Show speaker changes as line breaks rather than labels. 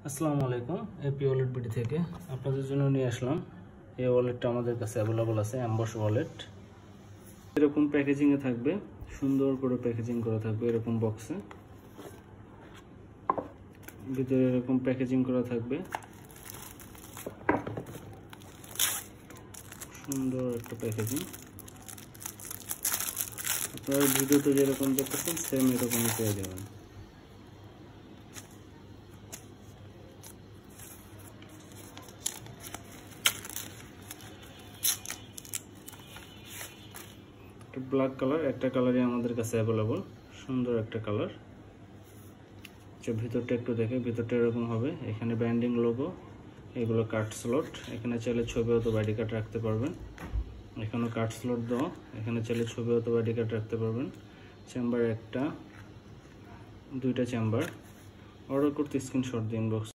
আসসালামু আলাইকুম। AP wallet BD থেকে আপনাদের জন্য নিয়ে আসলাম। এই ওয়ালেটটা আমাদের কাছে অ্যাভেলেবল আছে, অ্যাম্বস ওয়ালেট। এরকম প্যাকেজিংয়ে থাকবে, সুন্দর করে প্যাকেজিং করা থাকবে এরকম বক্সে। ভিতরে এরকম প্যাকেজিং করা থাকবে, সুন্দর একটা প্যাকেজিং। আপনারা ভিডিওতে যেরকম দেখতেছেন সেম এরকমই পেয়ে যাবেন। ব্ল্যাক কালার, একটা কালারই আমাদের কাছে অ্যাভেলেবল, সুন্দর একটা কালার। ভিতরটা একটু দেখে, ভিতরটা এরকম হবে। এখানে ব্র্যান্ডিং লোগো, এগুলো কার্ড স্লট। এখানে চাইলে ছবি অথবা আইডি কার্ড রাখতে পারবেন। এখানেও কার্ড স্লট দেওয়া, এখানে চাইলে ছবি অথবা আইডি কার্ড রাখতে পারবেন। চেম্বার একটা, দুইটা চেম্বার। অর্ডার করতে স্ক্রিনশট দিন বক্স।